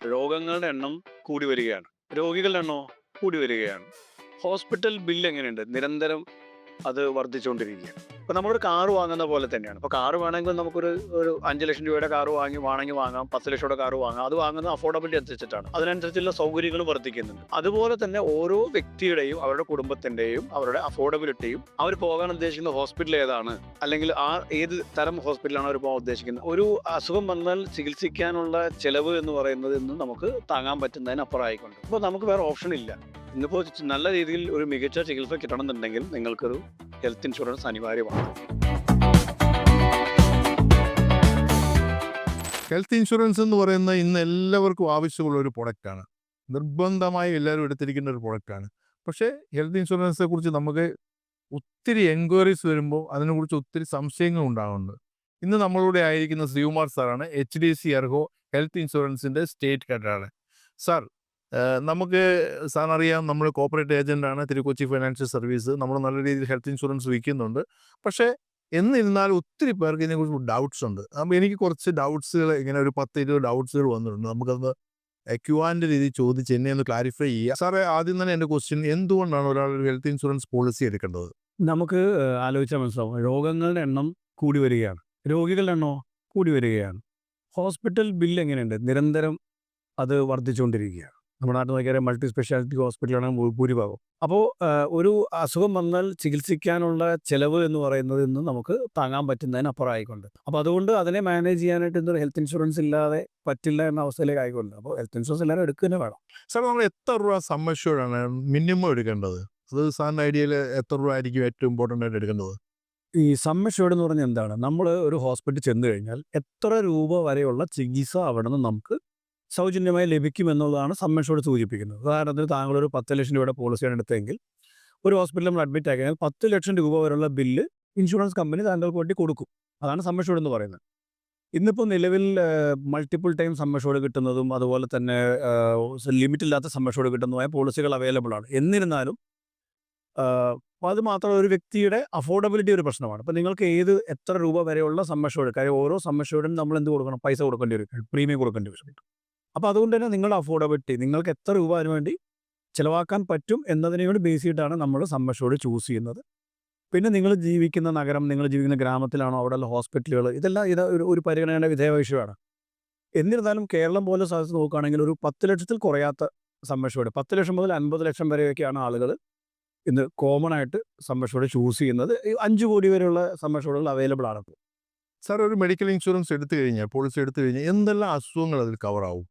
രോഗങ്ങളുടെ എണ്ണം കൂടി വരികയാണ്. രോഗികളുടെ എണ്ണമോ കൂടി വരികയാണ്. ഹോസ്പിറ്റൽ ബില്ല് എങ്ങനെയുണ്ട്? നിരന്തരം അത് വർദ്ധിച്ചുകൊണ്ടിരിക്കുകയാണ്. ഇപ്പൊ നമ്മളൊരു കാറ് വാങ്ങുന്ന പോലെ തന്നെയാണ്. ഇപ്പൊ കാറ് വേണമെങ്കിൽ നമുക്കൊരു ഒരു 5,00,000 രൂപയുടെ കാറ് വേണമെങ്കിൽ വാങ്ങാം. 10,00,000 കാറ് വാങ്ങാം. അത് വാങ്ങുന്നത് അഫോർഡബിലിറ്റി അനുസരിച്ചിട്ടാണ്. അതിനനുസരിച്ചുള്ള സൗകര്യങ്ങൾ വർദ്ധിക്കുന്നുണ്ട്. അതുപോലെ തന്നെ ഓരോ വ്യക്തിയുടെയും അവരുടെ കുടുംബത്തിന്റെയും അവരുടെ അഫോർഡബിലിറ്റിയും അവർ പോകാൻ ഉദ്ദേശിക്കുന്ന ഹോസ്പിറ്റൽ ഏതാണ്, അല്ലെങ്കിൽ ഏത് തരം ഹോസ്പിറ്റലാണ് അവർ പോകാൻ ഉദ്ദേശിക്കുന്നത്. ഒരു അസുഖം വന്നാൽ ചികിത്സിക്കാനുള്ള ചെലവ് എന്ന് പറയുന്നത് ഇന്ന് നമുക്ക് താങ്ങാൻ പറ്റുന്നതിനപ്പുറമായിക്കൊണ്ട്. അപ്പോൾ നമുക്ക് വേറെ ഓപ്ഷൻ ഇല്ല. ഇന്നിപ്പോൾ നല്ല രീതിയിൽ ഒരു മികച്ച ചികിത്സ കിട്ടണമെന്നുണ്ടെങ്കിൽ നിങ്ങൾക്കൊരു ഹെൽത്ത് ഇൻഷുറൻസ് അനിവാര്യമാണ്. ഹെൽത്ത് ഇൻഷുറൻസ് എന്ന് പറയുന്ന ഇന്ന് എല്ലാവർക്കും ആവശ്യമുള്ള ഒരു പ്രൊഡക്റ്റാണ്. നിർബന്ധമായി എല്ലാവരും എടുത്തിരിക്കുന്ന ഒരു പ്രൊഡക്റ്റാണ്. പക്ഷേ ഹെൽത്ത് ഇൻഷുറൻസിനെ കുറിച്ച് നമുക്ക് ഒത്തിരി എൻക്വയറീസ് വരുമ്പോൾ അതിനെക്കുറിച്ച് ഒത്തിരി സംശയങ്ങൾ ഉണ്ടാകുന്നുണ്ട്. ഇന്ന് നമ്മളുടെ ആയിരിക്കുന്ന ശ്രീകുമാർ സാറാണ്, HDFC എർഗോ ഹെൽത്ത് ഇൻഷുറൻസിൻ്റെ സ്റ്റേറ്റ് ഹെഡാണ്. സാർ, നമുക്ക് സാറിനറിയാം, നമ്മൾ കോർപ്പറേറ്റ് ഏജൻ്റാണ് തിരുക്കൊച്ചി ഫൈനാൻഷ്യൽ സർവീസ്. നമ്മൾ നല്ല രീതിയിൽ ഹെൽത്ത് ഇൻഷുറൻസ് വിൽക്കുന്നുണ്ട്. പക്ഷേ എന്നിരുന്നാലും ഒത്തിരി പേർക്ക് ഇതിനെക്കുറിച്ച് ഡൗട്ട്സ് ഉണ്ട്. അപ്പോൾ എനിക്ക് കുറച്ച് ഡൗട്ട്സുകൾ, ഇങ്ങനെ ഒരു 10-20 ഡൗട്ട്സുകൾ വന്നിട്ടുണ്ട്. നമുക്കത് ക്യുആൻ്റെ രീതിയിൽ ചോദിച്ച് എന്നെ ഒന്ന് ക്ലാരിഫൈ ചെയ്യുക. സാറേ, ആദ്യം തന്നെ എൻ്റെ ക്വസ്റ്റ്യൻ, എന്തുകൊണ്ടാണ് ഒരാൾ ഒരു ഹെൽത്ത് ഇൻഷുറൻസ് പോളിസി എടുക്കേണ്ടത്? നമുക്ക് ആലോചിച്ചാൽ മനസ്സിലാവും. രോഗങ്ങളുടെ എണ്ണം കൂടി വരികയാണ്. രോഗികളുടെ എണ്ണമോ കൂടി വരികയാണ്. ഹോസ്പിറ്റൽ ബില്ല് എങ്ങനെയുണ്ട്? നിരന്തരം അത് വർദ്ധിച്ചുകൊണ്ടിരിക്കുകയാണ്. നമ്മുടെ നാട്ടിൽ നോക്കിയാൽ മൾട്ടി സ്പെഷ്യാലിറ്റി ഹോസ്പിറ്റലാണ് ഭൂരിഭാഗം. അപ്പോൾ ഒരു അസുഖം വന്നാൽ ചികിത്സിക്കാനുള്ള ചെലവ് എന്ന് പറയുന്നത് ഇന്ന് നമുക്ക് താങ്ങാൻ പറ്റുന്നതിനപ്പുറമായിക്കൊണ്ട്. അപ്പോൾ അതുകൊണ്ട് അതിനെ മാനേജ് ചെയ്യാനായിട്ട് ഇന്നൊരു ഹെൽത്ത് ഇൻഷുറൻസ് ഇല്ലാതെ പറ്റില്ല എന്ന അവസ്ഥയിലേക്ക് ആയിക്കൊണ്ട്. അപ്പോൾ ഹെൽത്ത് ഇൻഷുറൻസ് എല്ലാവരും എടുക്കുക തന്നെ വേണം. സാർ, നമ്മൾ എത്ര രൂപ സം അഷ്യൂർഡാണ് മിനിമം എടുക്കേണ്ടത്? അത് സാറിൻ്റെ ഐഡിയയിൽ എത്ര രൂപ ആയിരിക്കും ഏറ്റവും ഇമ്പോർട്ടൻ്റ് ആയിട്ട് എടുക്കേണ്ടത്? ഈ സം അഷ്യൂർഡ് എന്ന് പറഞ്ഞാൽ എന്താണ്? നമ്മൾ ഒരു ഹോസ്പിറ്റലിൽ ചെന്ന് കഴിഞ്ഞാൽ എത്ര രൂപ വരെയുള്ള ചികിത്സ അവിടെ നിന്ന് നമുക്ക് സൗജന്യമായി ലഭിക്കുമെന്നുള്ളതാണ് സം അഷ്യൂർഡ് സൂചിപ്പിക്കുന്നത്. ഉദാഹരണത്തിന് താങ്കളൊരു 10,00,000 രൂപയുടെ പോളിസിയാണ് എടുത്തതെങ്കിൽ ഒരു ഹോസ്പിറ്റലിൽ നമ്മൾ അഡ്മിറ്റ് ആക്കിയാൽ 10,00,000 രൂപ വരെയുള്ള ബില്ല് ഇൻഷുറൻസ് കമ്പനി താങ്കൾക്ക് വേണ്ടി കൊടുക്കും. അതാണ് സം അഷ്യൂർഡ് എന്ന് പറയുന്നത്. ഇന്നിപ്പോൾ നിലവിൽ മൾട്ടിപ്പിൾ ടൈം സം അഷ്യൂർഡ് കിട്ടുന്നതും അതുപോലെ തന്നെ ലിമിറ്റ് ഇല്ലാത്ത സം അഷ്യൂർഡ് കിട്ടുന്നതുമായ പോളിസികൾ അവൈലബിൾ ആണ്. എന്നിരുന്നാലും അപ്പോൾ അത് മാത്രമല്ല, ഒരു വ്യക്തിയുടെ അഫോർഡബിലിറ്റി ഒരു പ്രശ്നമാണ്. അപ്പോൾ നിങ്ങൾക്ക് എത്ര രൂപ വരെയുള്ള സം അഷ്യൂർഡ്, കാര്യം ഓരോ സം അഷ്യൂർഡിനും നമ്മൾ എന്ത് കൊടുക്കണം? പൈസ കൊടുക്കേണ്ടി വരും, പ്രീമിയം കൊടുക്കേണ്ടി വരും. അപ്പോൾ അതുകൊണ്ട് തന്നെ നിങ്ങളുടെ അഫോർഡബിലിറ്റി, നിങ്ങൾക്ക് എത്ര രൂപ അതിന് വേണ്ടി ചിലവാക്കാൻ പറ്റും എന്നതിനോട് ബേസ് ചെയ്തിട്ടാണ് നമ്മൾ സം അഷ്യൂർഡ് ചൂസ് ചെയ്യുന്നത്. പിന്നെ നിങ്ങൾ ജീവിക്കുന്ന നഗരം, നിങ്ങൾ ജീവിക്കുന്ന ഗ്രാമത്തിലാണോ അവിടെയുള്ള ഹോസ്പിറ്റലുകൾ, ഇതെല്ലാം ഒരു പരിഗണനയുടെ വിധേയ വിഷയമാണ്. എന്നിരുന്നാലും കേരളം പോലെ സ്ഥലത്ത് നോക്കുകയാണെങ്കിൽ ഒരു 10,00,000 കുറയാത്ത സം അഷ്യൂർഡ്, 10,00,000 മുതൽ 50,00,000 വരെയൊക്കെയാണ് ആളുകൾ ഇന്ന് കോമൺ ആയിട്ട് സം അഷ്യൂർഡ് ചൂസ് ചെയ്യുന്നത്. 5 കോടി വരെയുള്ള സം അഷ്യൂർഡുകൾ അവൈലബിൾ ആണ്. സാർ, ഒരു മെഡിക്കൽ ഇൻഷുറൻസ് എടുത്തു കഴിഞ്ഞാൽ, പോളിസി എടുത്തു കഴിഞ്ഞാൽ എന്തെല്ലാം അസുഖങ്ങൾ അതിൽ കവറാവും?